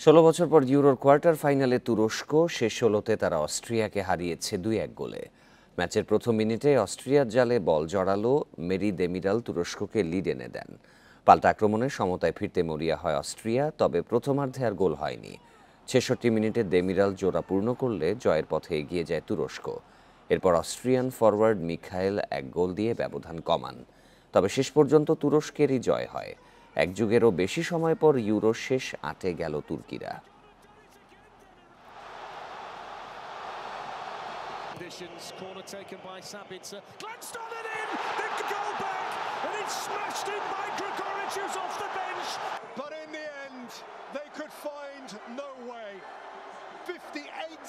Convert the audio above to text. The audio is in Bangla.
১৬ বছর পর ইউরোর কোয়ার্টার ফাইনালে তুরস্ক, শেষ ১৬তে তারা অস্ট্রিয়াকে হারিয়েছে ২-১ গোলে। ম্যাচের প্রথম মিনিটে অস্ট্রিয়ার জালে বল জড়ালো মেরি দেমিরাল তুরস্ককে লিড এনে দেন। পাল্টা আক্রমণে সমতায় ফিরতে মরিয়া হয় অস্ট্রিয়া, তবে প্রথমার্ধে আর গোল হয়নি। ৬৬ মিনিটে দেমিরাল জোড়া পূর্ণ করলে জয়ের পথে এগিয়ে যায় তুরস্ক। এরপর অস্ট্রিয়ান ফরওয়ার্ড মিখাইল এক গোল দিয়ে ব্যবধান কমান। তবে শেষ পর্যন্ত তুরস্কেরই জয় হয়। এক যুগেরও বেশি সময় পর ইউরো শেষ ৮-এ গেল তুর্কিরা। Corner taken by Sabitzer. Glanced on it in. They go back, and it's smashed in by Gregoricius off the bench. But in the end, they could find no way. 58